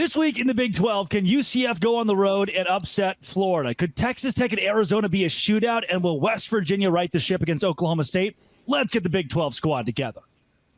This week in the Big 12, can UCF go on the road and upset Florida? Could Texas Tech and Arizona be a shootout? And will West Virginia right the ship against Oklahoma State? Let's get the Big 12 squad together.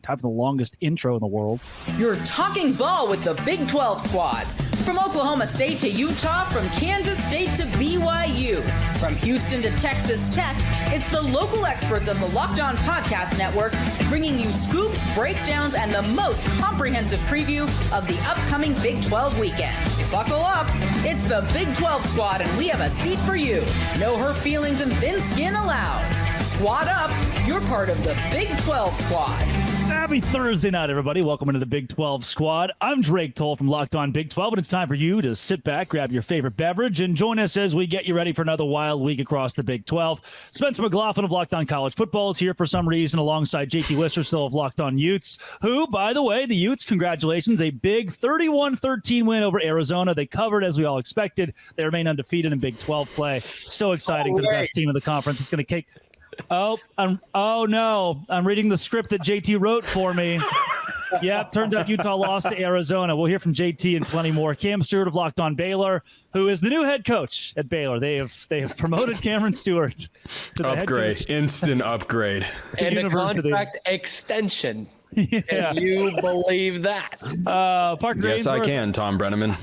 Time for the longest intro in the world. You're talking ball with the Big 12 squad. From Oklahoma State to Utah, from Kansas State to BYU, from Houston to Texas Tech, it's the local experts of the Locked On Podcast Network bringing you scoops, breakdowns, and the most comprehensive preview of the upcoming Big 12 weekend. Buckle up. It's the Big 12 squad, and we have a seat for you. No hurt feelings and thin skin allowed. Squad up. You're part of the Big 12 squad. Happy Thursday night, everybody. Welcome into the Big 12 squad. I'm Drake Toll from Locked On Big 12, and it's time for you to sit back, grab your favorite beverage, and join us as we get you ready for another wild week across the Big 12. Spencer McLaughlin of Locked On College Football is here for some reason alongside JT Wistersill of Locked On Utes, who, by the way, the Utes, congratulations, a big 31-13 win over Arizona. They covered as we all expected. They remain undefeated in Big 12 play. So exciting for the best team in the conference. It's going to kick... Oh no. I'm reading the script that JT wrote for me. Yeah, turns out Utah lost to Arizona. We'll hear from JT and plenty more. Cam Stewart of Locked On Baylor, who is the new head coach at Baylor. They have promoted Cameron Stewart to the upgrade, head coach. Instant upgrade. And a contract extension. Yeah. Can you believe that? Parker yes, I can, Tom Brenneman.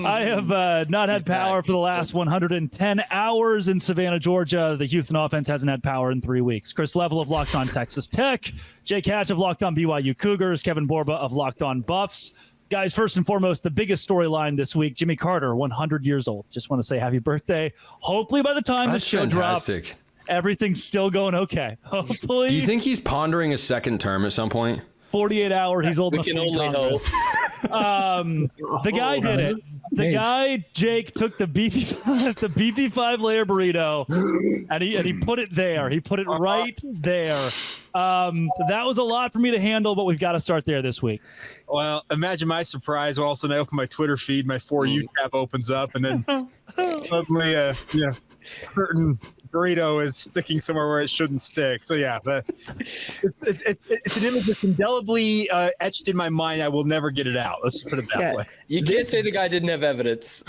I have not had power for the last 110 hours in Savannah, Georgia. The Houston offense hasn't had power in 3 weeks. Chris Level of Locked On Texas Tech, Jay Catch of Locked On BYU Cougars, Kevin Borba of Locked On Buffs. Guys, first and foremost, the biggest storyline this week, Jimmy Carter, 100 years old. Just want to say happy birthday. Hopefully by the time this show drops, everything's still going okay. Hopefully. Do you think he's pondering a second term at some point? 48 hour, he's old enough to be in Congress. The guy did it. The guy, Jake, took the beefy 5-layer burrito and he put it there. He put it right there. That was a lot for me to handle, but we've got to start there this week. Well, imagine my surprise. All of a sudden I open my Twitter feed, my For You tab opens up, and then suddenly certain burrito is sticking somewhere where it shouldn't stick. So yeah, it's an image that's indelibly etched in my mind. I will never get it out. Let's put it that way. You can't say the guy didn't have evidence.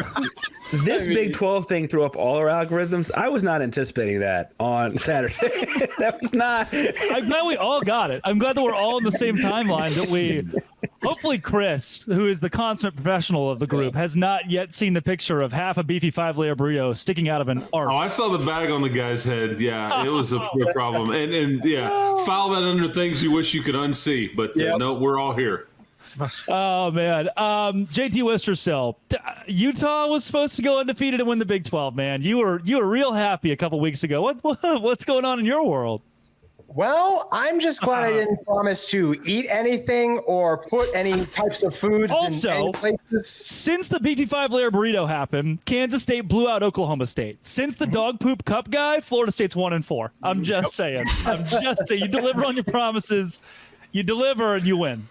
This Big 12 thing threw off all our algorithms. I was not anticipating that on Saturday. That was not. I'm glad we all got it. I'm glad that we're all in the same timeline. That we, hopefully, Chris, who is the consummate professional of the group, has not yet seen the picture of half a beefy 5-layer burrito sticking out of an arch. Oh, I saw the bag on the guy's head. Yeah, it was a problem. And file that under things you wish you could unsee. But no, we're all here. Oh, man. JT Wistersill, Utah was supposed to go undefeated and win the Big 12, man. You were real happy a couple weeks ago. What's going on in your world? Well, I'm just glad I didn't promise to eat anything or put any types of foods in any places. Since the beefy 5-layer burrito happened, Kansas State blew out Oklahoma State. Since the dog poop cup guy, Florida State's 1-4. I'm just saying. You deliver on your promises. You deliver and you win.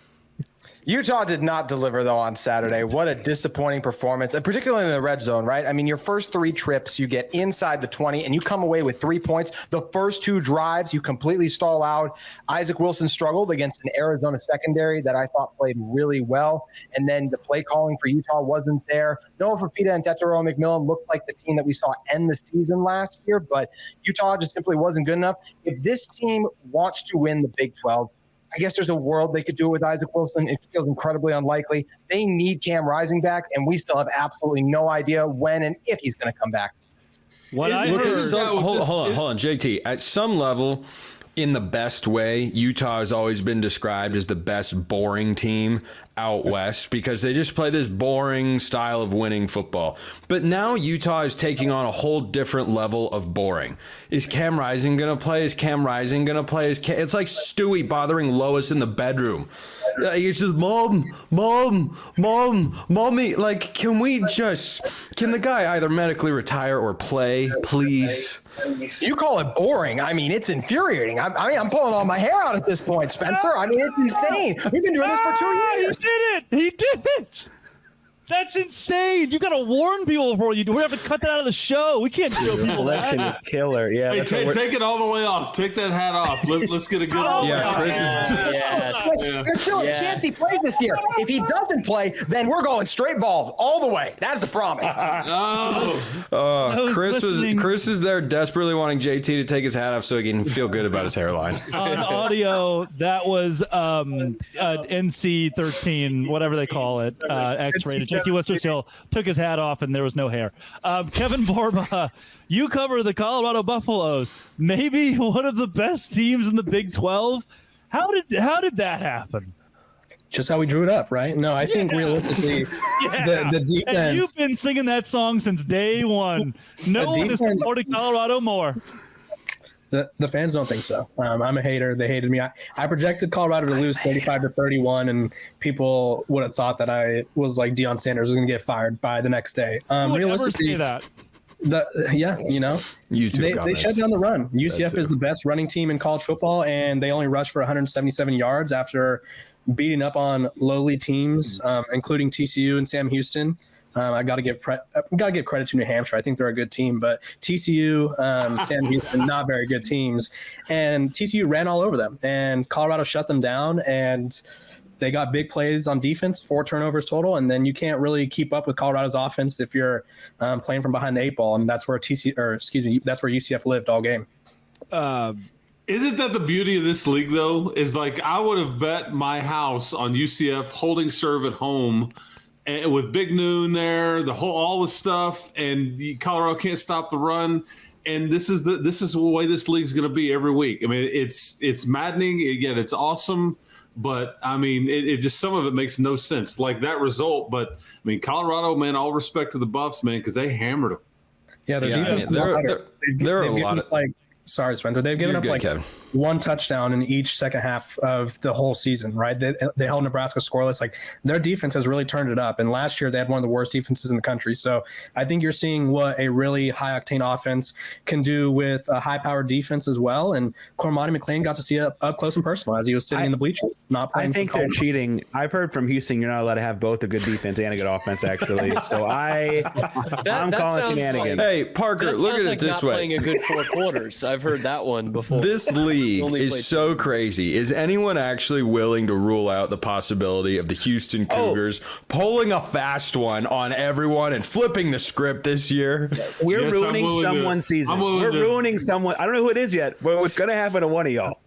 Utah did not deliver, though, on Saturday. What a disappointing performance, and particularly in the red zone, right? I mean, your first 3 trips, you get inside the 20, and you come away with 3 points. The first 2 drives, you completely stall out. Isaac Wilson struggled against an Arizona secondary that I thought played really well, and then the play calling for Utah wasn't there. Noah Fafita and Tetairoa McMillan looked like the team that we saw end the season last year, but Utah just simply wasn't good enough. If this team wants to win the Big 12, I guess there's a world they could do it with Isaac Wilson. It feels incredibly unlikely. They need Cam Rising back, and we still have absolutely no idea when and if he's going to come back. Hold on, JT. At some level, in the best way, Utah has always been described as the best boring team out west because they just play this boring style of winning football. But now Utah is taking on a whole different level of boring. Is Cam Rising going to play? It's like Stewie bothering Lois in the bedroom. It's just, mommy. Like, can the guy either medically retire or play, please? You call it boring. I mean, it's infuriating. I'm pulling all my hair out at this point, Spencer. I mean, it's insane. We've been doing this for 2 years. He did it. That's insane. You got to warn people before you do. We have to cut that out of the show. We can't show people Election that. is killer. Yeah. Hey, take it all the way off. Take that hat off. Let's get a good. Yeah, Chris is. Yes. There's still a chance he plays this year. If he doesn't play, then we're going straight ball all the way. That's a promise. Chris is there desperately wanting JT to take his hat off so he can feel good about his hairline. On audio, that was NC-13, whatever they call it, X-rated. JT Witherspoon took his hat off and there was no hair. Kevin Borba, you cover the Colorado Buffaloes, maybe one of the best teams in the Big 12. How did that happen? Just how we drew it up, right? No, I think realistically, the defense. And you've been singing that song since day one. No one has supported Colorado more. The fans don't think so. I'm a hater. They hated me. I projected Colorado to lose 35-31, and people would have thought that I was like Deion Sanders was going to get fired by the next day. Realistically, that. They shut down the run. UCF is the best running team in college football, and they only rushed for 177 yards after beating up on lowly teams, including TCU and Sam Houston. I got to give credit to New Hampshire. I think they're a good team, but TCU, Sam Houston, not very good teams. And TCU ran all over them, and Colorado shut them down, and they got big plays on defense, 4 turnovers total, and then you can't really keep up with Colorado's offense if you're playing from behind the 8 ball, and that's where that's where UCF lived all game. Isn't that the beauty of this league, though? Is like I would have bet my house on UCF holding serve at home. And with Big Noon there, all the stuff, and Colorado can't stop the run, and this is the way this league's going to be every week. I mean, it's maddening. Again, it's awesome, but I mean, it just some of it makes no sense, like that result. But I mean, Colorado, man, all respect to the Buffs, man, because they hammered them. Yeah, their defense. There are a lot of. Sorry, Spencer. They've given up Kevin. one touchdown in each second half of the whole season, right? They held Nebraska scoreless. Like their defense has really turned it up. And last year they had one of the worst defenses in the country. So I think you're seeing what a really high octane offense can do with a high powered defense as well. And Cormani McLean got to see it up close and personal as he was sitting in the bleachers, not playing. I think they're cheating. I've heard from Houston you're not allowed to have both a good defense and a good offense, actually. So I'm calling shenanigans. Hey, Parker, look at it this not way. Playing a good 4 quarters. I've heard that one before. This league is so crazy. Is anyone actually willing to rule out the possibility of the Houston Cougars pulling a fast one on everyone and flipping the script this year? We're ruining someone's season. We're ruining someone. I don't know who it is yet, but it's going to happen to one of y'all.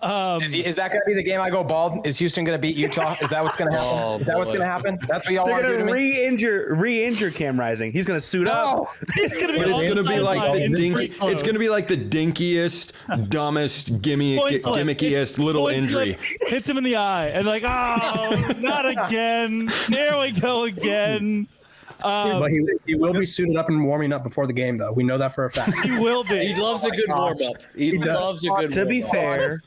Is that going to be the game I go bald? Is Houston going to beat Utah? Is that what's going to happen? Is that what's going to happen? That's what y'all want to do to me? Re-injure Cam Rising. He's going to suit up. It's going to be. It's going to be like the dinky. It's going to be like the dinkiest, dumbest, gimmickiest little injury. Hits him in the eye, and like, oh, not again. There we go again. But he will be suited up and warming up before the game, though. We know that for a fact. He will be. He loves a good warm-up. He loves a good warm-up. To be fair,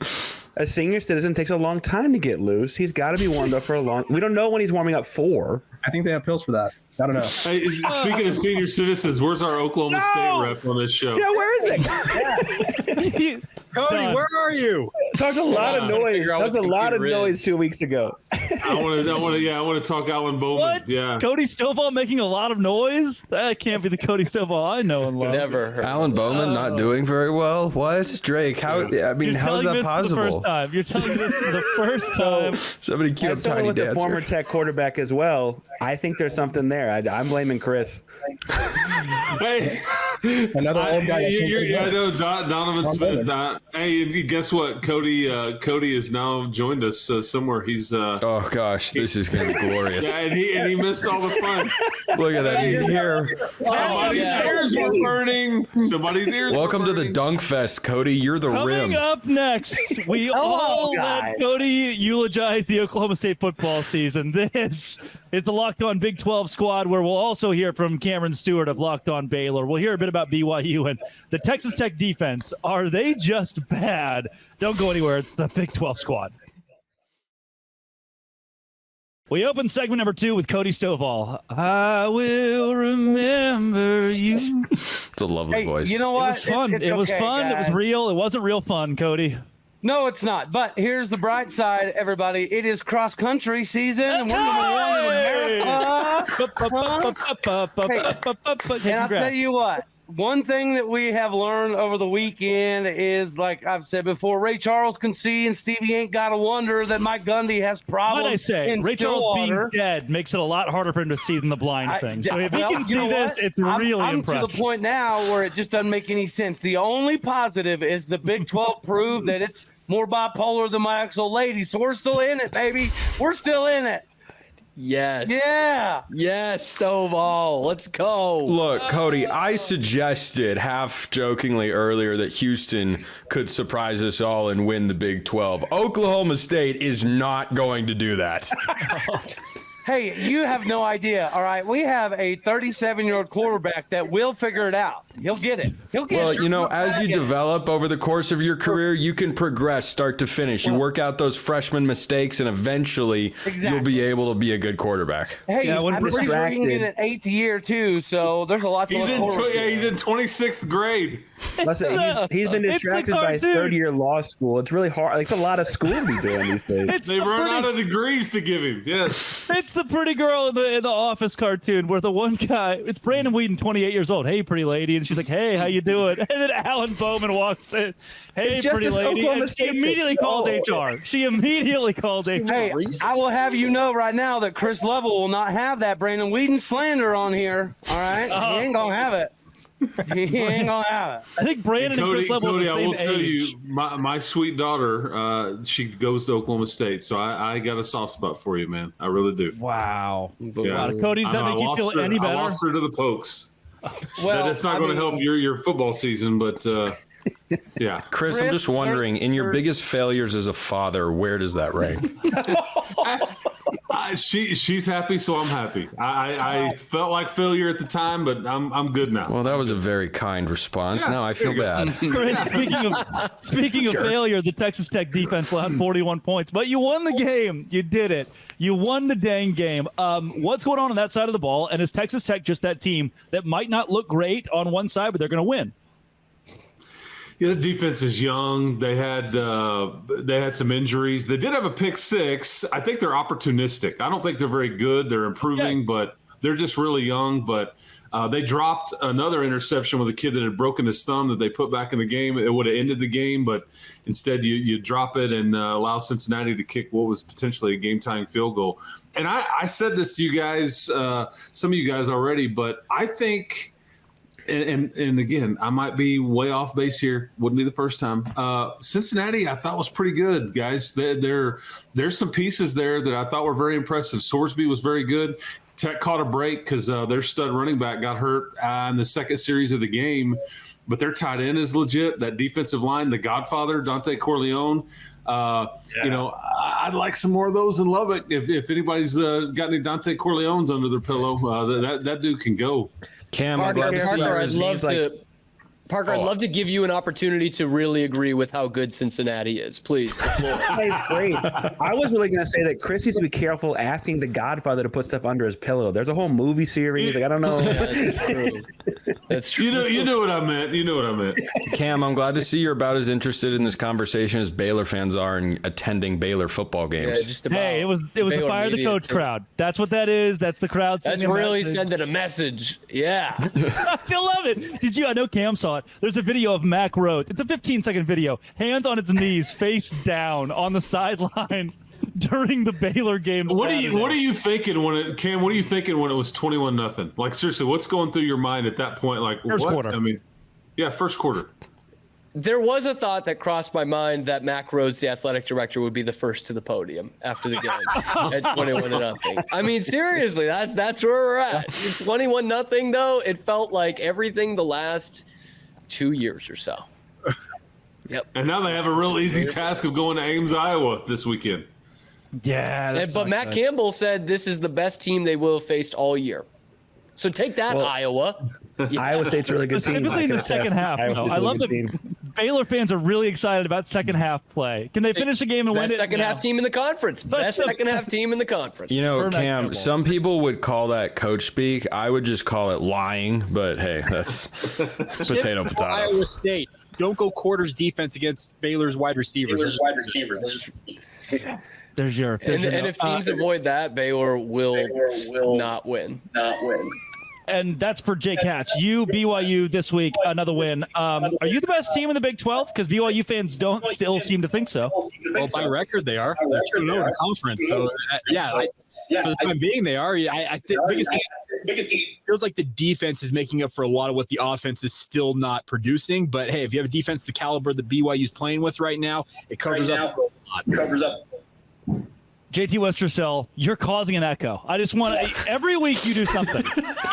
a senior citizen takes a long time to get loose. He's got to be warmed up for a long. We don't know when he's warming up for. I think they have pills for that. I don't know. Hey, speaking of senior citizens, where's our Oklahoma State rep on this show? Yeah, where is it? Cody, where are you? Talked a lot of noise. Talked a lot of noise 2 weeks ago. I want to talk Alan Bowman. What? Yeah. Cody Stovall making a lot of noise? That can't be the Cody Stovall I know and love. Never heard. Alan Bowman not doing very well. What, Drake? How? I mean, how is that possible? You're telling me this for the first time. Somebody cue up Tiny with the Dancer. former Tech quarterback as well. I think there's something there. I'm blaming Chris. Hey, Another old guy. I know Donovan Smith. Hey, guess what? Cody has now joined us somewhere. He's Oh gosh, this is gonna be glorious. yeah, and he missed all the fun. Look at that. He's here. Somebody's ears were burning. Somebody's ears. Welcome were to the burning. Dunk Fest, Cody. You're the Coming rim. up next, we all let Cody eulogize the Oklahoma State football season. This is the Locked On Big 12 squad, where we'll also hear from Cameron Stewart of Locked On Baylor. We'll hear a bit about BYU and the Texas Tech defense. Are they just bad? Don't go anywhere. It's the Big 12 squad. We open segment number 2 with Cody Stovall. I will remember you. It's a lovely voice. You know what? It was fun. It was fun. Guys. It was real. It wasn't real fun, Cody. No, it's not. But here's the bright side, everybody. It is cross-country season, and we're number 1 in America. And I'll tell you what. One thing that we have learned over the weekend is, like I've said before, Ray Charles can see, and Stevie ain't got to wonder that Mike Gundy has problems. What I say, in Ray Charles Stillwater. being dead makes it a lot harder for him to see than the blind thing. So if he can see this, it's really I'm impressive. to the point now where it just doesn't make any sense. The only positive is the Big 12 proved that it's more bipolar than my ex-old lady. So we're still in it, baby. We're still in it. Yes. Yeah. Yes, Stovall. Let's go. Look, Cody, I suggested half jokingly earlier that Houston could surprise us all and win the Big 12. Oklahoma State is not going to do that. Hey, you have no idea. All right, we have a 37-year-old quarterback that will figure it out. He'll get it. He'll get it. Well, you know, as you develop over the course of your career, you can progress start to finish. You work out those freshman mistakes, and eventually you'll be able to be a good quarterback. Hey, I'm pretty sure he can get an 8th year, too, so there's a lot to look forward to. He's in 26th grade. Listen, he's been distracted by third-year law school. It's really hard. Like, it's a lot of school to be doing these days. They run out of degrees to give him. Yes. It's the pretty girl in the Office cartoon where the one guy, it's Brandon Whedon, 28 years old. Hey, pretty lady. And she's like, hey, how you doing? And then Alan Bowman walks in. Hey, pretty lady. And she immediately calls HR. She immediately calls HR. Hey, I will have you know right now that Chris Lovell will not have that Brandon Whedon slander on here. All right? He ain't going to have it. He ain't gonna have it. I think Brandon and Chris Lovell are the same I will tell age. you, my sweet daughter, she goes to Oklahoma State, so I got a soft spot for you, man. I really do. Wow. Yeah. Cody, does that make you feel any better? I lost her to the Pokes. Well, that's not going to help your football season, but yeah. Chris, I'm just wondering, in your biggest failures as a father, where does that rank? She's happy, so I'm happy. I felt like failure at the time, but I'm good now. Well, that was a very kind response. Yeah, now I feel bad. Chris, speaking of failure, the Texas Tech defense allowed 41 points, but you won the game. You did it. You won the dang game. What's going on that side of the ball? And is Texas Tech just that team that might not look great on one side, but they're going to win? Yeah, the defense is young. They had some injuries. They did have a pick six. I think they're opportunistic. I don't think they're very good. They're improving, but they're just really young. But they dropped another interception with a kid that had broken his thumb that they put back in the game. It would have ended the game, but instead you drop it and allow Cincinnati to kick what was potentially a game-tying field goal. And I said this to you guys, some of you guys already, but I think – And again, I might be way off base here. Wouldn't be the first time. Cincinnati, I thought was pretty good, guys. There's some pieces there that I thought were very impressive. Sorsby was very good. Tech caught a break because their stud running back got hurt in the second series of the game. But their tight end is legit. That defensive line, the Godfather, Dante Corleone. You know, I'd like some more of those in Lubbock. If anybody's got any Dante Corleones under their pillow, that dude can go. Cam, Parker, I'd love to give you an opportunity to really agree with how good Cincinnati is. Please, the floor. That's great. I was really going to say that Chris needs to be careful asking the Godfather to put stuff under his pillow. There's a whole movie series. Like, I don't know. That's true. That's true. You know what I meant. You know what I meant. Cam, I'm glad to see you're about as interested in this conversation as Baylor fans are in attending Baylor football games. Yeah, just about. Hey, it was the fire the coach crowd. That's what that is. That's the crowd. That's really sending a message. Yeah. I still love it. Did you? I know Cam saw it. There's a video of Mac Rhodes. It's a 15-second video. Hands on its knees, face down on the sideline during the Baylor game. What are you thinking when it Cam? What are you thinking when it was 21-0? Like seriously, what's going through your mind at that point? Like first quarter. I mean, yeah, first quarter. There was a thought that crossed my mind that Mac Rhodes, the athletic director, would be the first to the podium after the game at 21-0. I mean, seriously, that's where we're at. 21-0, though. It felt like everything the last 2 years or so. Yep. And now they have a real easy task of going to Ames, Iowa this weekend. Yeah. But Matt Campbell said this is the best team they will have faced all year. So take that, Iowa. Yeah. Iowa State's a really good team. Typically in the second half. I love that Baylor fans are really excited about second half play. Can they finish the game and win it? Best second half team in the conference. Best second half team in the conference. You know, Cam, some people would call that coach speak. I would just call it lying. But hey, that's potato. Iowa State. Don't go quarters defense against Baylor's wide receivers. There's your and if teams avoid that, Baylor will not win. And that's for Jake Hatch. You, BYU this week, another win. Are you the best team in the Big 12? Because BYU fans don't still seem to think so. Well, by record, they are. They're 2-0 in the conference. So, for the time being, they are. I think biggest thing feels like the defense is making up for a lot of what the offense is still not producing. But, hey, if you have a defense the caliber that BYU is playing with right now, it covers up a lot. JT Westercell, you're causing an echo. I just want to, every week you do something,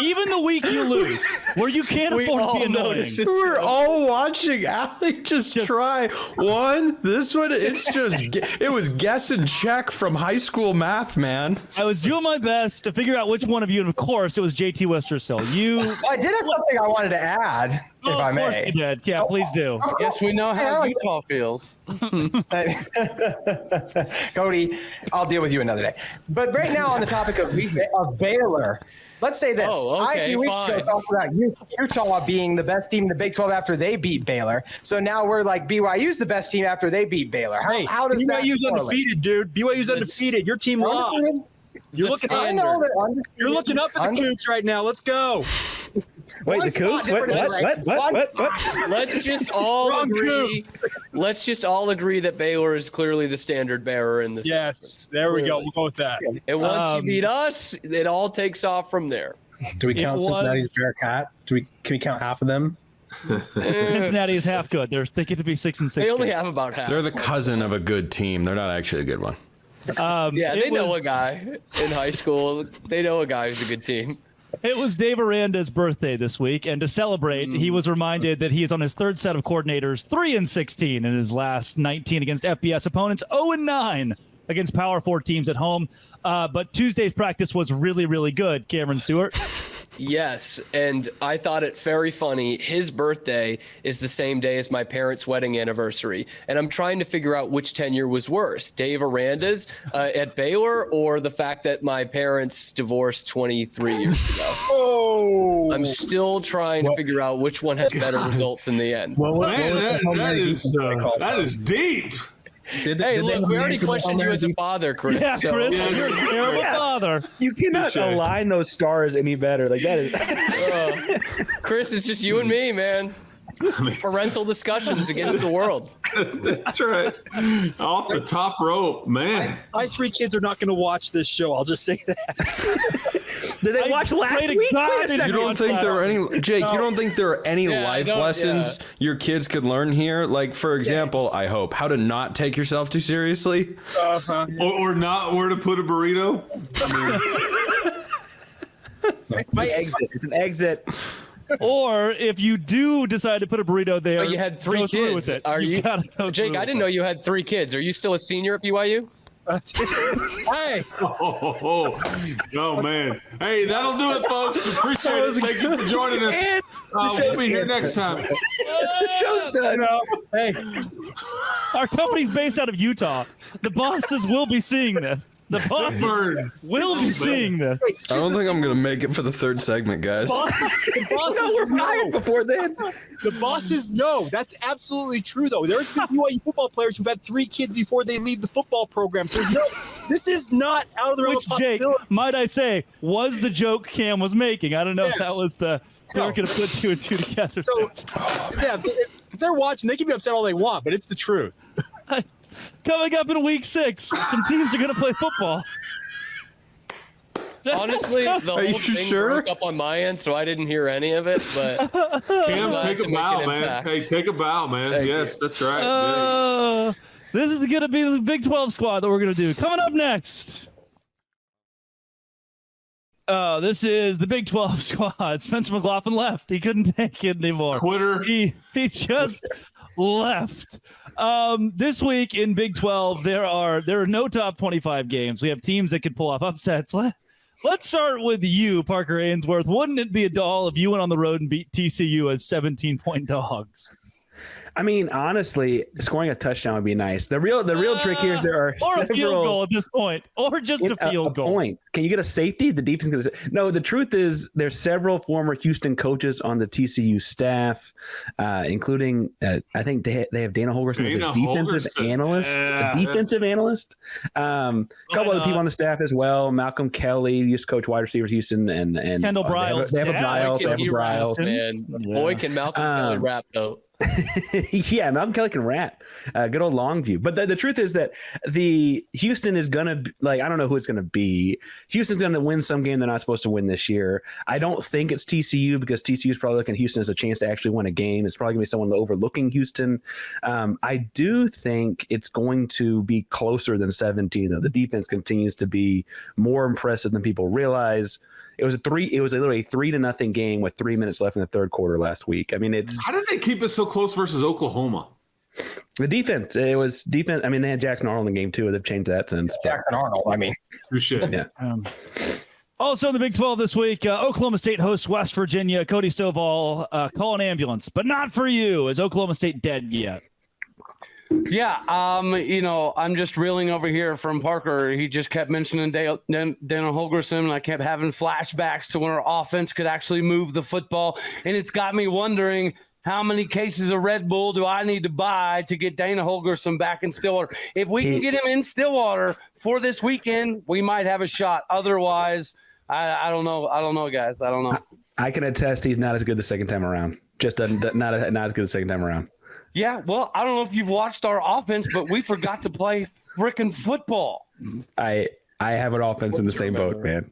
even the week you lose, where you can't afford to be annoying. We're all watching Allie just try one. This one, it was guess and check from high school math, man. I was doing my best to figure out which one of you, and of course, it was JT Westercell. I did have something I wanted to add, if I may. Of course you did. Yeah, please do. Yes, we know how Utah feels. Cody, I'll deal with you another day. But right now on the topic of Baylor, let's say this. I a few weeks ago talked about Utah being the best team in the Big 12 after they beat Baylor. So now we're like BYU's the best team after they beat Baylor. How does that BYU's undefeated, dude. BYU's undefeated. Your team lost. You're looking up at the Cougs right now. Let's go. Wait, the Cougs? What? Let's just all agree. Let's just all agree that Baylor is clearly the standard bearer in this. Yes, there we go. We'll go with that. And once you beat us, it all takes off from there. Do we count Cincinnati's Bearcat? Can we count half of them? Cincinnati is half good. They get to be 6 and 6. They only have about half. They're the cousin of a good team. They're not actually a good one. They know a guy in high school. They know a guy who's a good team. It was Dave Aranda's birthday this week, and to celebrate, he was reminded that he is on his third set of coordinators, 3-16 in his last 19 against FBS opponents, 0-9 against Power 4 teams at home. But Tuesday's practice was really, really good. Cameron Stewart. Yes, and I thought it very funny. His birthday is the same day as my parents' wedding anniversary, and I'm trying to figure out which tenure was worse, Dave Aranda's at Baylor or the fact that my parents divorced 23 years ago. I'm still trying to figure out which one has better results in the end. That is deep. Hey, look, we already questioned you as a father, Chris. Yeah, Chris, you're a terrible father. You cannot align those stars any better. Like that is. Chris, it's just you and me, man. Parental discussions against the world. That's right. Off the top rope, man. My 3 kids are not going to watch this show. I'll just say that. Did they watch last week? You don't think there are any, Jake? You don't think there are any life lessons your kids could learn here? Like, for example, I hope how to not take yourself too seriously, or not where to put a burrito. My exit. It's an exit. Or if you do decide to put a burrito there, you had 3 kids. With it. Are you Jake? I didn't know you had 3 kids. Are you still a senior at BYU? Hey. Oh, man. Hey, that'll do it, folks. Appreciate it. Thank you for joining us. We'll be here next time. The show's done. Hey. Our company's based out of Utah. The bosses will be seeing this. The bosses will be seeing this. I don't think I'm going to make it for the 3rd segment, guys. The bosses we're fired before then. The bosses know. That's absolutely true, though. There's been BYU football players who've had 3 kids before they leave the football program. So, no, this is not out of the realm of possibility. Jake, might I say, was the joke Cam was making. I don't know if that was the... They're going to put 2 and 2 together. So, yeah, if they're watching, they can be upset all they want, but it's the truth. Coming up in week 6, some teams are going to play football. Honestly, the whole thing broke up on my end, so I didn't hear any of it. But Cam, take a bow, man. Hey, take a bow, man. Yes, that's right. This is going to be the Big 12 squad that we're going to do. Coming up next. This is the Big 12 squad. Spencer McLaughlin left. He couldn't take it anymore. Quitter. He just left. This week in Big 12, there are no top 25 games. We have teams that could pull off upsets. Let's start with you, Parker Ainsworth. Wouldn't it be a doll if you went on the road and beat TCU as 17-point dogs? I mean, honestly, scoring a touchdown would be nice. The real trick here is there are a field goal at this point, or just a field goal. Point. Can you get a safety? The defense going to. No, the truth is there's several former Houston coaches on the TCU staff, including I think they have Dana Holgerson as a defensive analyst. Yeah, a defensive analyst. A couple other people on the staff as well. Malcolm Kelly used to coach wide receivers Houston, and Kendall Briles. They have a Briles. They have a Briles. Man. Yeah. Boy, can Malcolm Kelly rap though. Yeah, Malcolm Kelly can rap. Good old Longview. But the truth is that the Houston is going to, I don't know who it's going to be. Houston's going to win some game they're not supposed to win this year. I don't think it's TCU because TCU is probably looking at Houston as a chance to actually win a game. It's probably going to be someone overlooking Houston. I do think it's going to be closer than 17, though. The defense continues to be more impressive than people realize. It was literally a 3-0 game with 3 minutes left in the third quarter last week. I mean, how did they keep it so close versus Oklahoma? The defense. It was defense. I mean, they had Jackson Arnold in the game too. They've changed that since. Jackson Arnold. I mean, yeah. Also in the Big 12 this week, Oklahoma State hosts West Virginia. Cody Stovall, call an ambulance, but not for you. Is Oklahoma State dead yet? Yeah, I'm just reeling over here from Parker. He just kept mentioning Dana Holgerson, and I kept having flashbacks to when our offense could actually move the football, and it's got me wondering how many cases of Red Bull do I need to buy to get Dana Holgerson back in Stillwater? If we can get him in Stillwater for this weekend, we might have a shot. Otherwise, I don't know. I don't know, guys. I don't know. I can attest he's not as good the second time around. Just not as good the second time around. Yeah, well, I don't know if you've watched our offense, but we forgot to play frickin' football. I have an offense in the same boat, man.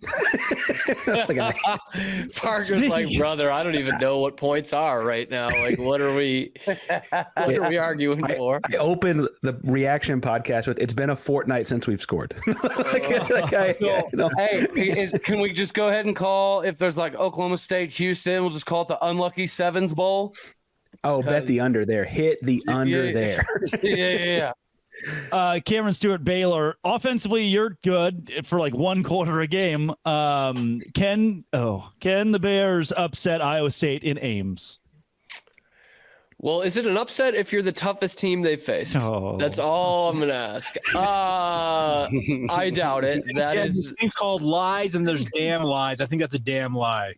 Parker's like, brother, I don't even know what points are right now. Like, what are we arguing for? I opened the reaction podcast with, it's been a fortnight since we've scored. Hey, can we just go ahead and call, if there's like Oklahoma State, Houston, we'll just call it the Unlucky Sevens Bowl? Oh, bet the under there. Hit the under there. Yeah. Cameron Stewart, Baylor. Offensively, you're good for like one quarter a game. Can the Bears upset Iowa State in Ames? Well, is it an upset if you're the toughest team they've faced? Oh. That's all I'm going to ask. I doubt it. It's called lies, and there's damn lies. I think that's a damn lie.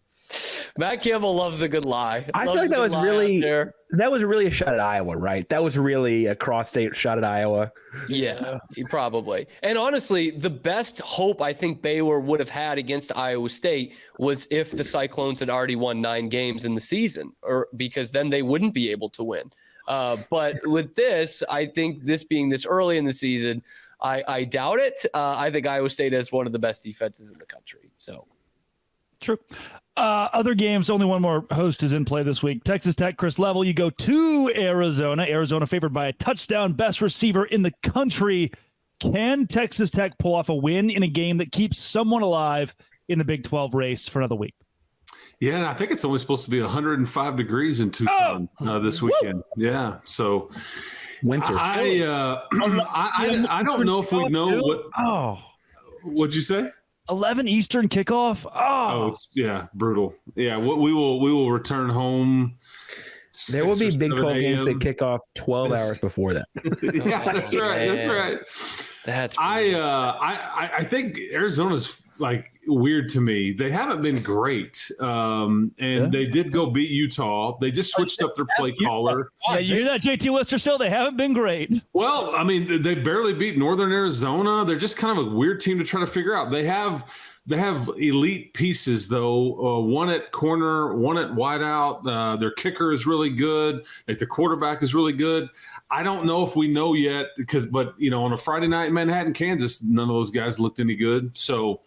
Matt Campbell loves a good lie. I feel like that was really a shot at Iowa, right? That was really a cross-state shot at Iowa. Yeah, probably. And honestly, the best hope I think Baylor would have had against Iowa State was if the Cyclones had already won 9 games in the season, or because then they wouldn't be able to win. But with this, I think this being this early in the season, I doubt it. I think Iowa State has one of the best defenses in the country. So true. Other games, only one more host is in play this week. Texas Tech, Chris Level, you go to Arizona. Arizona favored by a touchdown, best receiver in the country. Can Texas Tech pull off a win in a game that keeps someone alive in the Big 12 race for another week? Yeah, and I think it's only supposed to be 105 degrees in Tucson this weekend. Yeah, so winter. I don't know if we know what. Oh, what'd you say? 11 Eastern kickoff. It's brutal. Yeah, we will return home. There will be Big 12 games that kick off 12 hours before that. Yeah, that's right. That's right. That's I think Arizona's like weird to me. They haven't been great, and they did go beat Utah. They just switched up their play caller. Yeah, you hear that, JT Lister? Still, they haven't been great. Well, I mean, they barely beat Northern Arizona. They're just kind of a weird team to try to figure out. They have elite pieces though. One at corner, one at wideout. Their kicker is really good. Like the quarterback is really good. I don't know if we know yet but on a Friday night in Manhattan, Kansas, none of those guys looked any good. So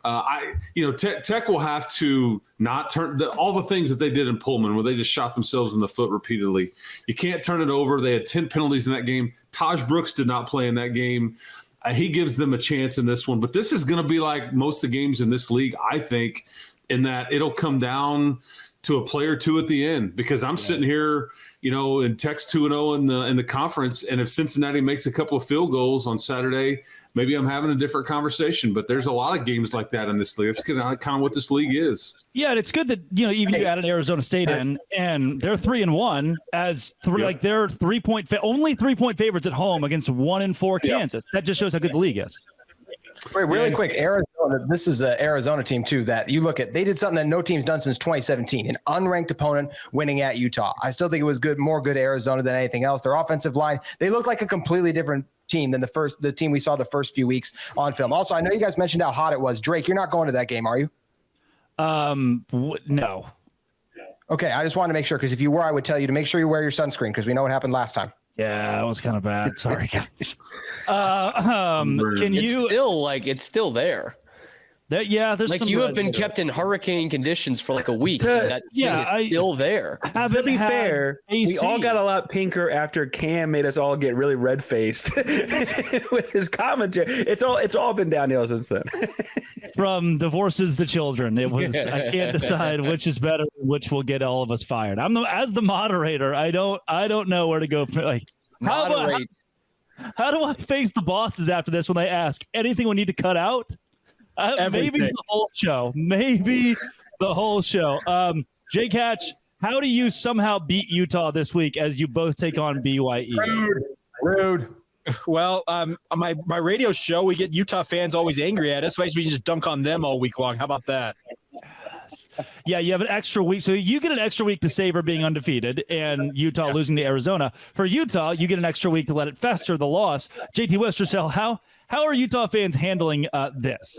Tech will have to not turn all the things that they did in Pullman where they just shot themselves in the foot repeatedly. You can't turn it over. They had 10 penalties in that game. Taj Brooks did not play in that game. He gives them a chance in this one, but this is going to be like most of the games in this league, I think, in that it'll come down to a play or two at the end, because I'm sitting here, in text 2-0 in the conference. And if Cincinnati makes a couple of field goals on Saturday, maybe I'm having a different conversation. But there's a lot of games like that in this league. That's kind of what this league is. Yeah, and it's good that even you added Arizona State in, and they're 3-1 as they're only 3-point favorites at home against 1-4 Kansas. That just shows how good the league is. Wait, really quick, Arizona. This is an Arizona team too that you look at. They did something that no team's done since 2017. An unranked opponent winning at Utah. I still think it was more good Arizona than anything else. Their offensive line, they looked like a completely different team than the team we saw the first few weeks on film. Also, I know you guys mentioned how hot it was. Drake, you're not going to that game, are you? No. Okay, I just wanted to make sure, because if you were, I would tell you to make sure you wear your sunscreen, because we know what happened last time. Yeah, it was kind of bad. Sorry, guys. It's still there. There's you have been kept in hurricane conditions for like a week. That thing is still there. To be fair, we all got a lot pinker after Cam made us all get really red faced with his commentary. It's all been downhill since then. From divorces to children, it was. I can't decide which is better, which will get all of us fired. As the moderator. I don't know where to go. Moderate. How do I face the bosses after this when they ask anything we need to cut out? Maybe the whole show. Jay Catch, how do you somehow beat Utah this week as you both take on BYU? Rude. Well, on my radio show, we get Utah fans always angry at us. So we just dunk on them all week long. How about that? Yeah, you have an extra week. So you get an extra week to savor being undefeated and Utah losing to Arizona. For Utah, you get an extra week to let it fester, the loss. JT Westercell, how are Utah fans handling this?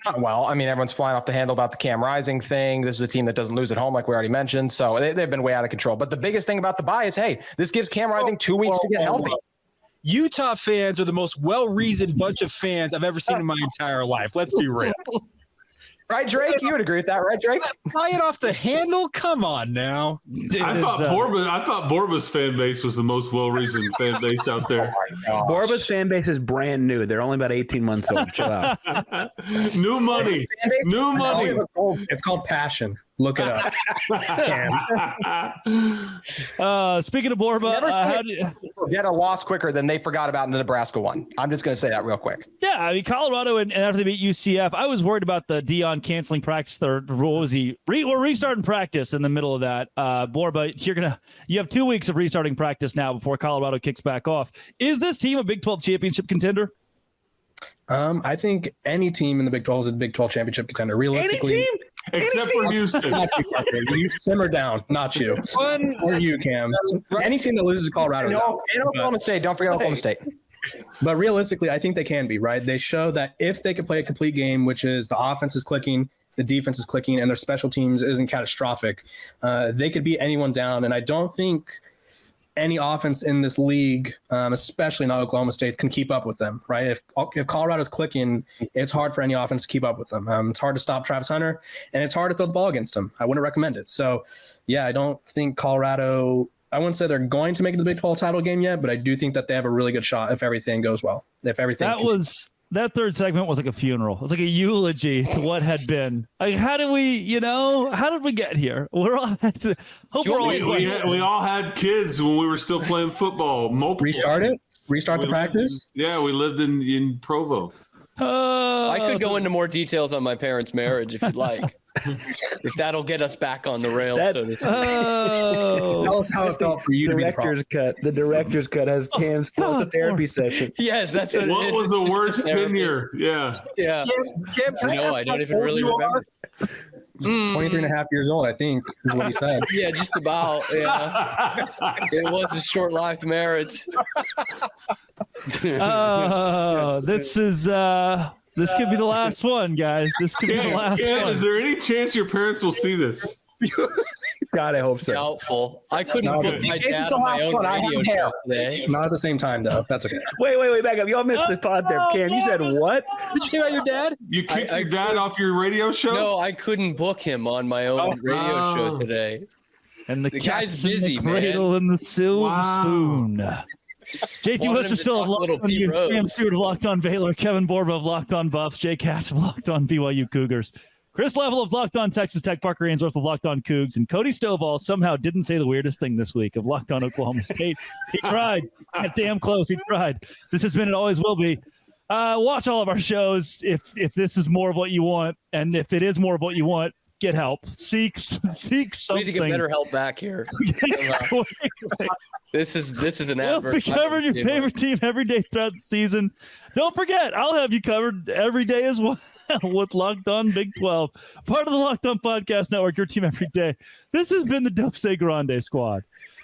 Not well. I mean, everyone's flying off the handle about the Cam Rising thing. This is a team that doesn't lose at home, like we already mentioned. So they've been way out of control. But the biggest thing about the bye is, hey, this gives Cam Rising 2 weeks to get healthy. Utah fans are the most well-reasoned bunch of fans I've ever seen in my entire life. Let's be real. Right, Drake? You would agree with that, right, Drake? Flying off the handle? Come on now. I thought Borba's fan base was the most well-reasoned fan base out there. Oh Borba's fan base is brand new. They're only about 18 months old. Chill out. New money. It's called passion. Look it up. Speaking of Borba, forget a loss quicker than they forgot about in the Nebraska one. I'm just going to say that real quick. Yeah, I mean, Colorado and after they beat UCF, I was worried about the Dion canceling practice. What was he? We're restarting practice in the middle of that. Borba, you have 2 weeks of restarting practice now before Colorado kicks back off. Is this team a Big 12 championship contender? I think any team in the Big 12 is a Big 12 championship contender. Realistically, Any team? Except for Houston. Not you, Parker. You simmer down, not you. Or you, Cam. Any team that loses to Colorado is out. And Oklahoma State. Don't forget Oklahoma State. But realistically, I think they can be, right? They show that if they could play a complete game, which is the offense is clicking, the defense is clicking, and their special teams isn't catastrophic, they could beat anyone down. And I don't think any offense in this league, especially not Oklahoma State, can keep up with them, right? If Colorado's clicking, it's hard for any offense to keep up with them. It's hard to stop Travis Hunter, and it's hard to throw the ball against him. I wouldn't recommend it. So, yeah, I don't think Colorado – I wouldn't say they're going to make it to the Big 12 title game yet, but I do think that they have a really good shot if everything goes well. That third segment was like a funeral. It was like a eulogy to what had been. Like, how did we get here? We're all we all had kids when we were still playing football. Restart the practice. Yeah, we lived in Provo. I could go into more details on my parents' marriage if you'd like. If that'll get us back on the rails, so to speak. Tell us how it felt for you to be the director's cut has Cam's close therapy session. Yes, that's what it is. What was the worst tenure? Yeah. Cam, I don't even really remember. 23 and a half years old, I think, is what he said. Yeah, just about. Yeah. It was a short-lived marriage. This could be the last one, guys. This could be the last one. Is there any chance your parents will see this? God, I hope so. Doubtful. I couldn't book my dad on my own radio show today. Not at the same time, though. That's okay. Wait, back up. Y'all missed the thought there, Cam. You said what? Did you say about your dad? You kicked your dad off your radio show? No, I couldn't book him on my own radio show today. And the guy's busy, the cradle man. and the silver spoon. JT Wester still of Locked On Utes, Cam Stewart of Locked On Baylor, Kevin Borba of Locked On Buffs, Jay Catch of Locked On BYU Cougars. Chris Level of Locked On Texas Tech, Parker Ainsworth of Locked On Cougs, and Cody Stovall somehow didn't say the weirdest thing this week of Locked On Oklahoma State. He tried. Got damn close. He tried. This has been and always will be. Watch all of our shows if this is more of what you want, and if it is more of what you want, get help. Seek something. We need to get better help back here. This is an advert. We covered your favorite team every day throughout the season. Don't forget, I'll have you covered every day as well with Locked On Big 12, part of the Locked On Podcast Network, your team every day. This has been the Dose Grande Squad.